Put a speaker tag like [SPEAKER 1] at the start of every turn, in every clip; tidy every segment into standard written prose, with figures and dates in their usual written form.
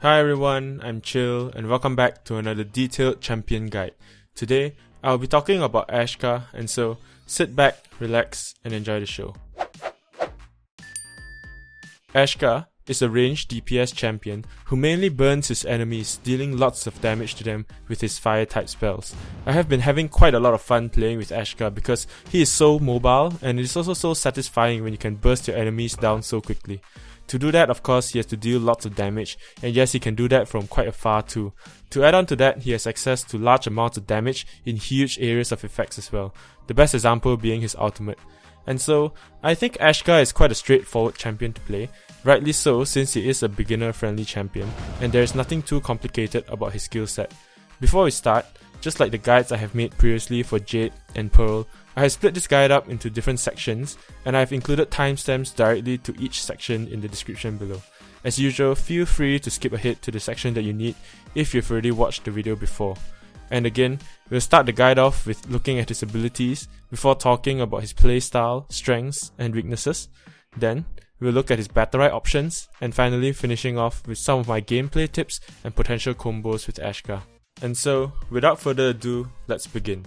[SPEAKER 1] Hi everyone, I'm Chyill and welcome back to another detailed champion guide. Today, I'll be talking about Ashka, and so sit back, relax and enjoy the show. Ashka is a ranged DPS champion who mainly burns his enemies, dealing lots of damage to them with his fire type spells. I have been having quite a lot of fun playing with Ashka because he is so mobile and it is also so satisfying when you can burst your enemies down so quickly. To do that, of course, he has to deal lots of damage, and yes, he can do that from quite afar too. To add on to that, he has access to large amounts of damage in huge areas of effects as well, the best example being his ultimate. And so, I think Ashka is quite a straightforward champion to play, rightly so since he is a beginner-friendly champion, and there is nothing too complicated about his skill set. Before we start, just like the guides I have made previously for Jade and Pearl, I have split this guide up into different sections, and I have included timestamps directly to each section in the description below. As usual, feel free to skip ahead to the section that you need if you've already watched the video before. And again, we'll start the guide off with looking at his abilities, before talking about his playstyle, strengths, and weaknesses. Then, we'll look at his Battlerites options, and finally finishing off with some of my gameplay tips and potential combos with Ashka. And so, without further ado, let's begin.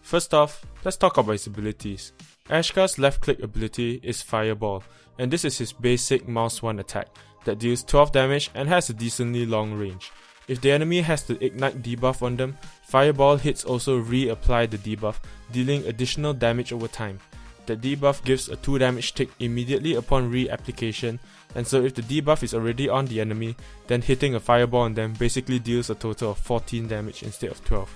[SPEAKER 1] First off, let's talk about his abilities. Ashka's left click ability is Fireball, and this is his basic mouse 1 attack that deals 12 damage and has a decently long range. If the enemy has the ignite debuff on them, Fireball hits also reapply the debuff, dealing additional damage over time. The debuff gives a 2 damage tick immediately upon reapplication, and so if the debuff is already on the enemy, then hitting a Fireball on them basically deals a total of 14 damage instead of 12.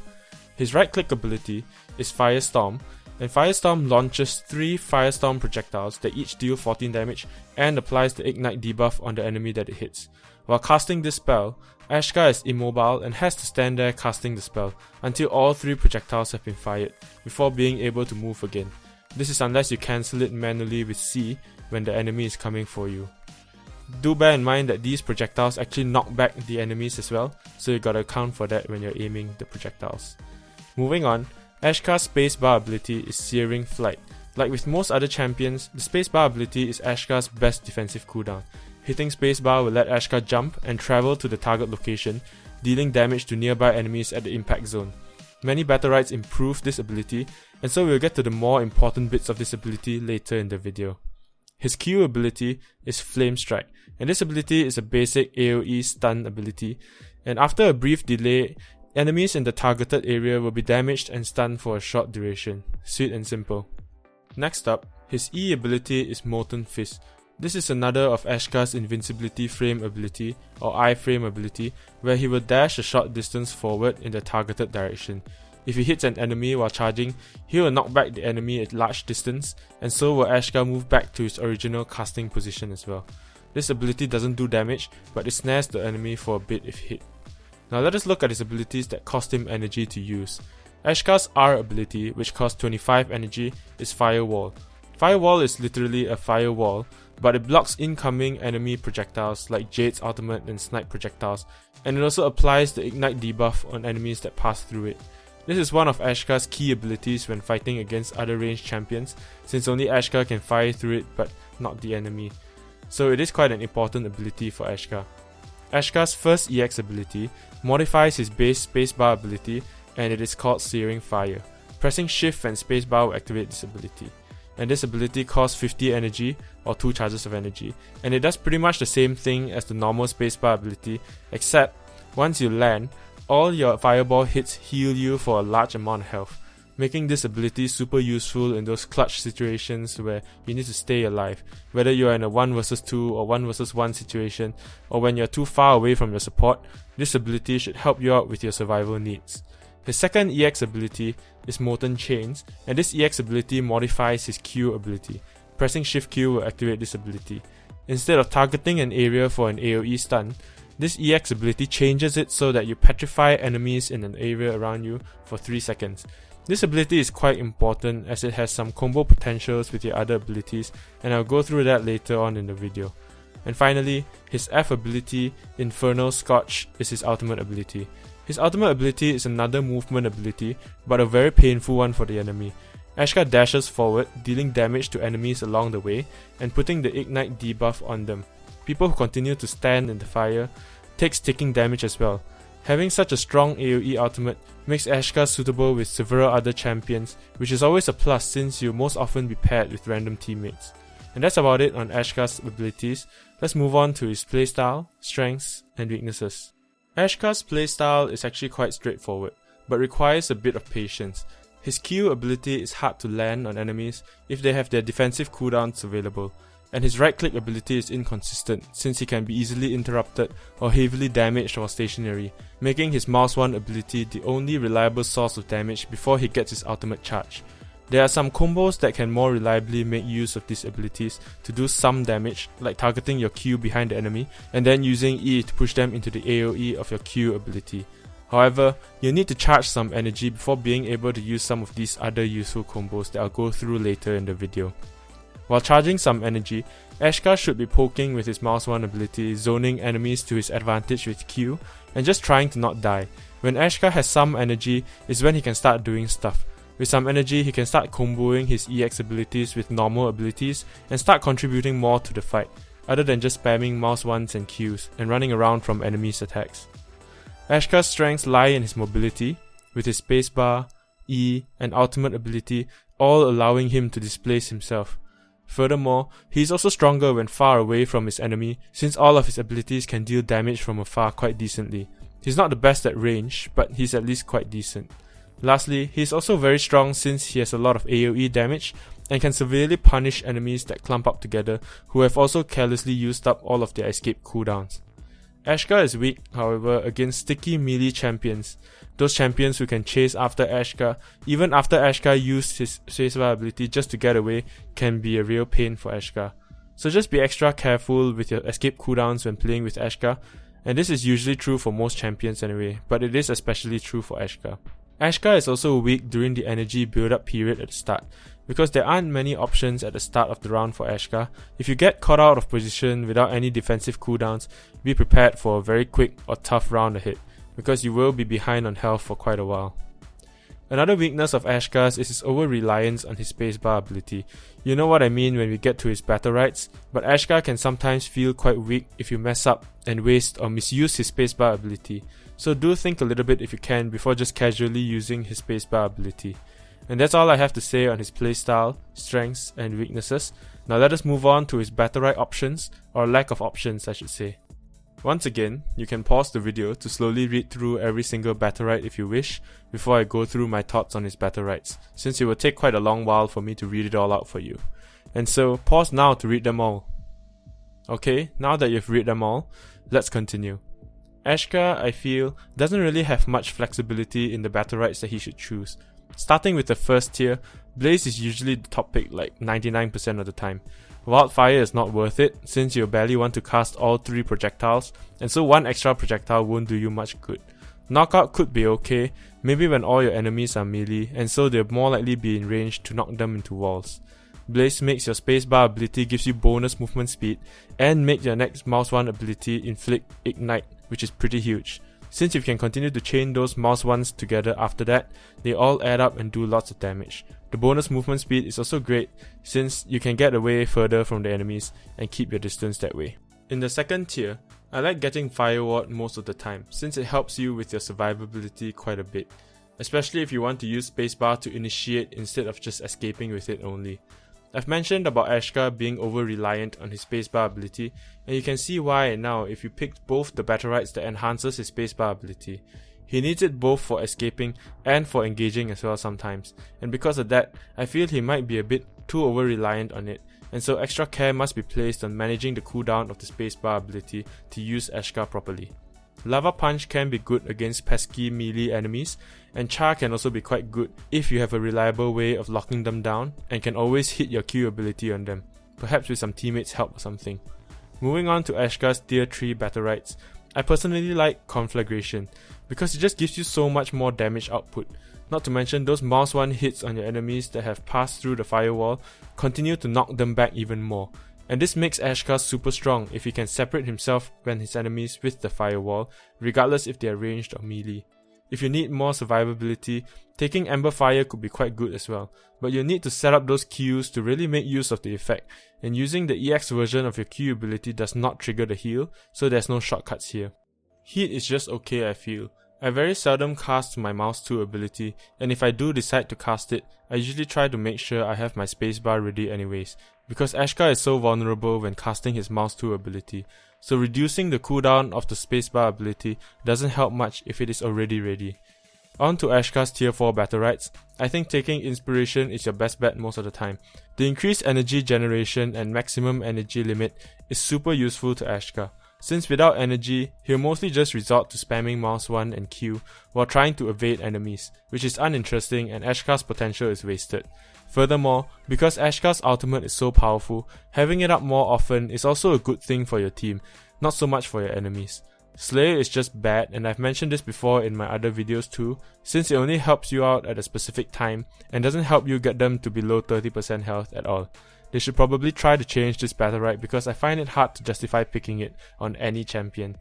[SPEAKER 1] His right click ability is Firestorm, and Firestorm launches 3 Firestorm projectiles that each deal 14 damage and applies the ignite debuff on the enemy that it hits. While casting this spell, Ashka is immobile and has to stand there casting the spell until all 3 projectiles have been fired before being able to move again. This is unless you cancel it manually with C when the enemy is coming for you. Do bear in mind that these projectiles actually knock back the enemies as well, so you gotta account for that when you're aiming the projectiles. Moving on, Ashka's spacebar ability is Searing Flight. Like with most other champions, the spacebar ability is Ashka's best defensive cooldown. Hitting spacebar will let Ashka jump and travel to the target location, dealing damage to nearby enemies at the impact zone. Many Battlerites improve this ability, and so we'll get to the more important bits of this ability later in the video. His Q ability is Flame Strike, and this ability is a basic AoE stun ability, and after a brief delay, enemies in the targeted area will be damaged and stunned for a short duration. Sweet and simple. Next up, his E ability is Molten Fist. This is another of Ashka's Invincibility Frame ability, or I-Frame ability, where he will dash a short distance forward in the targeted direction. If he hits an enemy while charging, he will knock back the enemy at large distance, and so will Ashka move back to his original casting position as well. This ability doesn't do damage, but it snares the enemy for a bit if hit. Now let us look at his abilities that cost him energy to use. Ashka's R ability, which costs 25 energy, is Firewall. Firewall is literally a firewall, but it blocks incoming enemy projectiles like Jade's ultimate and snipe projectiles, and it also applies the ignite debuff on enemies that pass through it. This is one of Ashka's key abilities when fighting against other ranged champions, since only Ashka can fire through it but not the enemy. So it is quite an important ability for Ashka. Ashka's first EX ability modifies his base spacebar ability, and it is called Searing Fire. Pressing shift and spacebar will activate this ability. And this ability costs 50 energy, or 2 charges of energy, and it does pretty much the same thing as the normal spacebar ability, except once you land, all your fireball hits heal you for a large amount of health, making this ability super useful in those clutch situations where you need to stay alive, whether you are in a 1 vs 2 or 1 vs 1 situation, or when you're too far away from your support. This ability should help you out with your survival needs. His second EX ability is Molten Chains, and this EX ability modifies his Q ability. Pressing Shift Q will activate this ability. Instead of targeting an area for an AoE stun, this EX ability changes it so that you petrify enemies in an area around you for 3 seconds. This ability is quite important as it has some combo potentials with your other abilities, and I'll go through that later on in the video. And finally, his F ability, Infernal Scorch, is his ultimate ability. His ultimate ability is another movement ability, but a very painful one for the enemy. Ashka dashes forward, dealing damage to enemies along the way, and putting the ignite debuff on them. People who continue to stand in the fire takes ticking damage as well. Having such a strong AoE ultimate makes Ashka suitable with several other champions, which is always a plus since you'll most often be paired with random teammates. And that's about it on Ashka's abilities. Let's move on to his playstyle, strengths, and weaknesses. Ashka's playstyle is actually quite straightforward, but requires a bit of patience. His Q ability is hard to land on enemies if they have their defensive cooldowns available, and his right click ability is inconsistent since he can be easily interrupted or heavily damaged while stationary, making his mouse 1 ability the only reliable source of damage before he gets his ultimate charge. There are some combos that can more reliably make use of these abilities to do some damage, like targeting your Q behind the enemy and then using E to push them into the AoE of your Q ability. However, you need to charge some energy before being able to use some of these other useful combos that I'll go through later in the video. While charging some energy, Ashka should be poking with his mouse 1 ability, zoning enemies to his advantage with Q, and just trying to not die. When Ashka has some energy is when he can start doing stuff. With some energy, he can start comboing his EX abilities with normal abilities and start contributing more to the fight, other than just spamming mouse 1s and Qs and running around from enemies' attacks. Ashka's strengths lie in his mobility, with his spacebar, E, and ultimate ability all allowing him to displace himself. Furthermore, he is also stronger when far away from his enemy, since all of his abilities can deal damage from afar quite decently. He's not the best at range, but he's at least quite decent. Lastly, he is also very strong since he has a lot of AoE damage and can severely punish enemies that clump up together who have also carelessly used up all of their escape cooldowns. Ashka is weak, however, against sticky melee champions. Those champions who can chase after Ashka, even after Ashka used his spacebar ability just to get away, can be a real pain for Ashka. So just be extra careful with your escape cooldowns when playing with Ashka, and this is usually true for most champions anyway, but it is especially true for Ashka. Ashka is also weak during the energy build-up period at the start, because there aren't many options at the start of the round for Ashka. If you get caught out of position without any defensive cooldowns, be prepared for a very quick or tough round ahead, because you will be behind on health for quite a while. Another weakness of Ashka's is his over-reliance on his spacebar ability. You know what I mean when we get to his Battlerites, but Ashka can sometimes feel quite weak if you mess up and waste or misuse his spacebar ability, so do think a little bit if you can before just casually using his spacebar ability. And that's all I have to say on his playstyle, strengths, and weaknesses. Now let us move on to his Battlerites options, or lack of options I should say. Once again, you can pause the video to slowly read through every single Battlerites if you wish, before I go through my thoughts on his Battlerites, since it will take quite a long while for me to read it all out for you. And so, pause now to read them all. Okay, now that you've read them all, let's continue. Ashka, I feel, doesn't really have much flexibility in the Battlerites that he should choose. Starting with the first tier, Blaze is usually the top pick like 99% of the time. Wildfire is not worth it, since you barely want to cast all 3 projectiles, and so one extra projectile won't do you much good. Knockout could be okay, maybe when all your enemies are melee, and so they'll more likely be in range to knock them into walls. Blaze makes your spacebar ability gives you bonus movement speed, and make your next mouse 1 ability inflict ignite, which is pretty huge. Since you can continue to chain those mouse 1s together after that, they all add up and do lots of damage. The bonus movement speed is also great since you can get away further from the enemies and keep your distance that way. In the second tier, I like getting Fire Ward most of the time since it helps you with your survivability quite a bit, especially if you want to use spacebar to initiate instead of just escaping with it only. I've mentioned about Ashka being over-reliant on his spacebar ability, and you can see why now if you picked both the Battlerites that enhances his spacebar ability. He needs it both for escaping and for engaging as well sometimes, and because of that, I feel he might be a bit too over-reliant on it, and so extra care must be placed on managing the cooldown of the spacebar ability to use Ashka properly. Lava Punch can be good against pesky melee enemies, and Char can also be quite good if you have a reliable way of locking them down and can always hit your Q ability on them, perhaps with some teammates' help or something. Moving on to Ashka's tier 3 Battlerites, I personally like Conflagration, because it just gives you so much more damage output. Not to mention those mouse 1 hits on your enemies that have passed through the firewall continue to knock them back even more. And this makes Ashka super strong if he can separate himself when his enemies with the firewall, regardless if they are ranged or melee. If you need more survivability, taking Ember Fire could be quite good as well, but you'll need to set up those Qs to really make use of the effect, and using the EX version of your Q ability does not trigger the heal, so there's no shortcuts here. Heat is just okay, I feel. I very seldom cast my mouse 2 ability, and if I do decide to cast it, I usually try to make sure I have my spacebar ready anyways, because Ashka is so vulnerable when casting his mouse 2 ability, so reducing the cooldown of the spacebar ability doesn't help much if it is already ready. On to Ashka's tier 4 Battlerites. I think taking inspiration is your best bet most of the time. The increased energy generation and maximum energy limit is super useful to Ashka, since without energy, he'll mostly just resort to spamming mouse 1 and Q while trying to evade enemies, which is uninteresting and Ashka's potential is wasted. Furthermore, because Ashka's ultimate is so powerful, having it up more often is also a good thing for your team, not so much for your enemies. Slayer is just bad, and I've mentioned this before in my other videos too, since it only helps you out at a specific time and doesn't help you get them to below 30% health at all. They should probably try to change this Battlerite because I find it hard to justify picking it on any champion.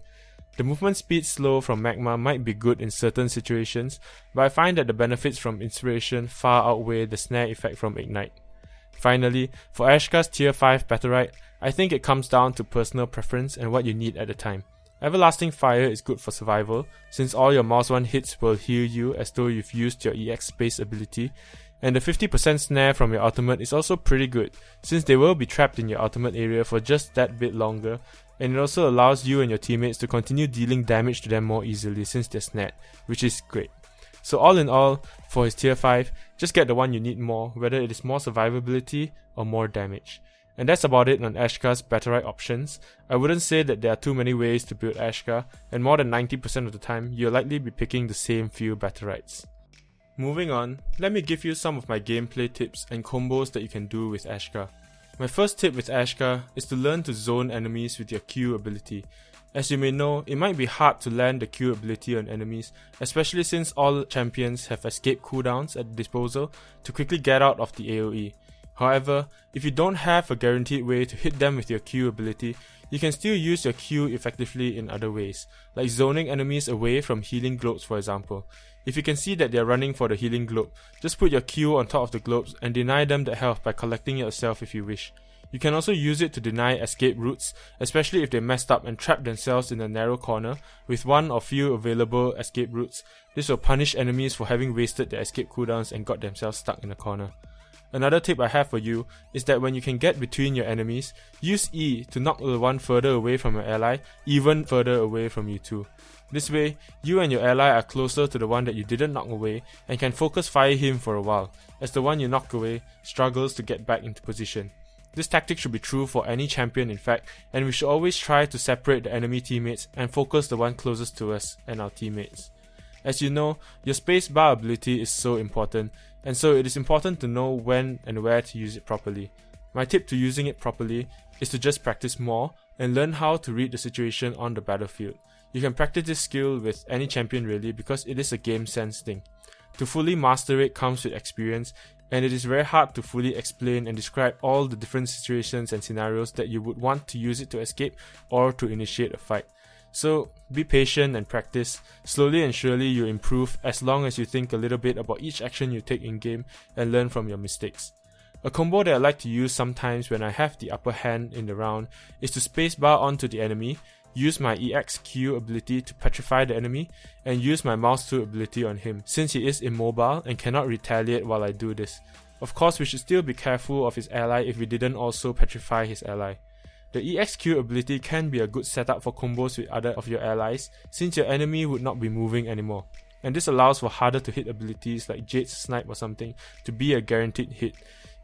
[SPEAKER 1] The movement speed slow from Magma might be good in certain situations, but I find that the benefits from Inspiration far outweigh the snare effect from Ignite. Finally, for Ashka's tier 5 Battlerite, I think it comes down to personal preference and what you need at the time. Everlasting Fire is good for survival, since all your mouse 1 hits will heal you as though you've used your EX space ability, and the 50% snare from your ultimate is also pretty good, since they will be trapped in your ultimate area for just that bit longer, and it also allows you and your teammates to continue dealing damage to them more easily since they're snared, which is great. So all in all, for his tier 5, just get the one you need more, whether it is more survivability or more damage. And that's about it on Ashka's Battlerite options. I wouldn't say that there are too many ways to build Ashka, and more than 90% of the time, you'll likely be picking the same few Battlerites. Moving on, let me give you some of my gameplay tips and combos that you can do with Ashka. My first tip with Ashka is to learn to zone enemies with your Q ability. As you may know, it might be hard to land the Q ability on enemies, especially since all champions have escape cooldowns at disposal to quickly get out of the AoE. However, if you don't have a guaranteed way to hit them with your Q ability, you can still use your Q effectively in other ways, like zoning enemies away from healing globes for example. If you can see that they are running for the healing globe, just put your Q on top of the globes and deny them the health by collecting it yourself if you wish. You can also use it to deny escape routes, especially if they messed up and trapped themselves in a narrow corner with one or few available escape routes. This will punish enemies for having wasted their escape cooldowns and got themselves stuck in a corner. Another tip I have for you is that when you can get between your enemies, use E to knock the one further away from your ally, even further away from you too. This way, you and your ally are closer to the one that you didn't knock away and can focus fire him for a while, as the one you knocked away struggles to get back into position. This tactic should be true for any champion in fact, and we should always try to separate the enemy teammates and focus the one closest to us and our teammates. As you know, your spacebar ability is so important, and so it is important to know when and where to use it properly. My tip to using it properly is to just practice more and learn how to read the situation on the battlefield. You can practice this skill with any champion really because it is a game sense thing. To fully master it comes with experience, and it is very hard to fully explain and describe all the different situations and scenarios that you would want to use it to escape or to initiate a fight. So be patient and practice. Slowly and surely you improve as long as you think a little bit about each action you take in game and learn from your mistakes. A combo that I like to use sometimes when I have the upper hand in the round is to spacebar onto the enemy, use my EXQ ability to petrify the enemy, and use my mouse 2 ability on him since he is immobile and cannot retaliate while I do this. Of course, we should still be careful of his ally if we didn't also petrify his ally. The EXQ ability can be a good setup for combos with other of your allies since your enemy would not be moving anymore, and this allows for harder to hit abilities like Jade's Snipe or something to be a guaranteed hit.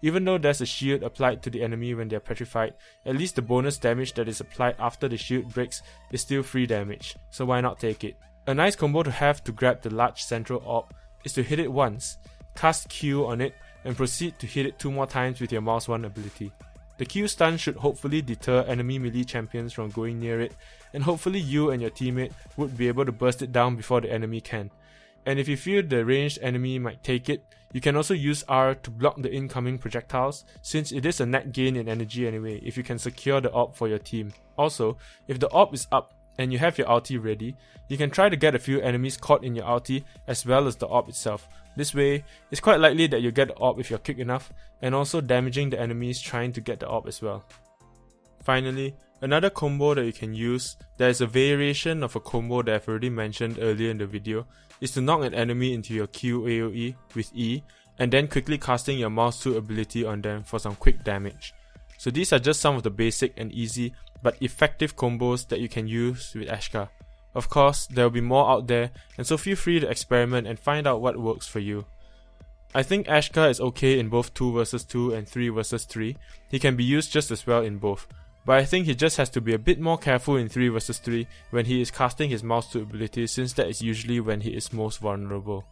[SPEAKER 1] Even though there's a shield applied to the enemy when they are petrified, at least the bonus damage that is applied after the shield breaks is still free damage, so why not take it? A nice combo to have to grab the large central orb is to hit it once, cast Q on it, and proceed to hit it 2 more times with your mouse 1 ability. The Q stun should hopefully deter enemy melee champions from going near it, and hopefully you and your teammate would be able to burst it down before the enemy can. And if you feel the ranged enemy might take it, you can also use R to block the incoming projectiles, since it is a net gain in energy anyway if you can secure the orb for your team. Also, if the orb is up and you have your ulti ready, you can try to get a few enemies caught in your ulti as well as the orb itself. This way, it's quite likely that you'll get the orb if you're quick enough, and also damaging the enemies trying to get the orb as well. Finally, another combo that you can use, that is a variation of a combo that I've already mentioned earlier in the video, is to knock an enemy into your Q AoE with E, and then quickly casting your mouse tool ability on them for some quick damage. So these are just some of the basic and easy but effective combos that you can use with Ashka. Of course, there will be more out there, and so feel free to experiment and find out what works for you. I think Ashka is okay in both 2 vs 2 and 3 vs 3, he can be used just as well in both, but I think he just has to be a bit more careful in 3 vs 3 when he is casting his mouse tool ability, since that is usually when he is most vulnerable.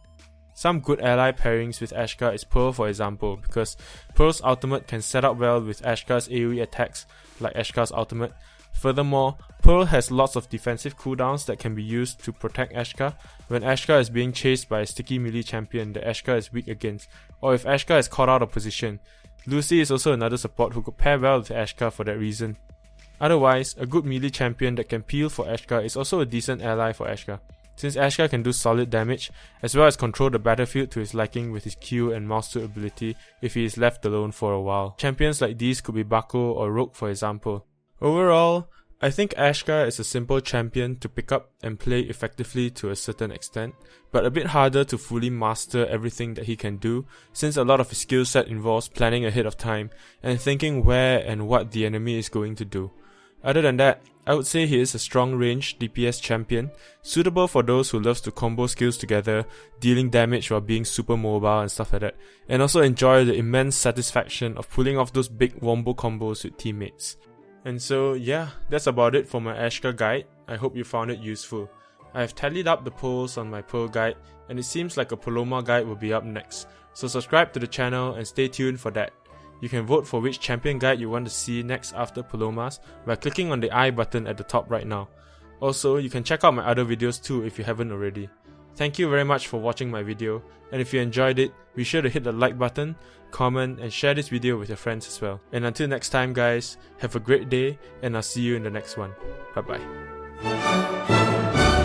[SPEAKER 1] Some good ally pairings with Ashka is Pearl, for example, because Pearl's ultimate can set up well with Ashka's AoE attacks like Ashka's ultimate. Furthermore, Pearl has lots of defensive cooldowns that can be used to protect Ashka when Ashka is being chased by a sticky melee champion that Ashka is weak against, or if Ashka is caught out of position. Lucy is also another support who could pair well with Ashka for that reason. Otherwise, a good melee champion that can peel for Ashka is also a decent ally for Ashka, since Ashka can do solid damage, as well as control the battlefield to his liking with his Q and mouse tool ability if he is left alone for a while. Champions like these could be Bako or Rogue, for example. Overall, I think Ashka is a simple champion to pick up and play effectively to a certain extent, but a bit harder to fully master everything that he can do, since a lot of his skill set involves planning ahead of time and thinking where and what the enemy is going to do. Other than that, I would say he is a strong range DPS champion, suitable for those who loves to combo skills together, dealing damage while being super mobile and stuff like that, and also enjoy the immense satisfaction of pulling off those big wombo combos with teammates. And so yeah, that's about it for my Ashka guide. I hope you found it useful. I have tallied up the polls on my Pearl guide, and it seems like a Paloma guide will be up next, so subscribe to the channel and stay tuned for that. You can vote for which champion guide you want to see next after Paloma's by clicking on the I button at the top right now. Also, you can check out my other videos too if you haven't already. Thank you very much for watching my video, and if you enjoyed it, be sure to hit the like button, comment, and share this video with your friends as well. And until next time guys, have a great day, and I'll see you in the next one. Bye bye.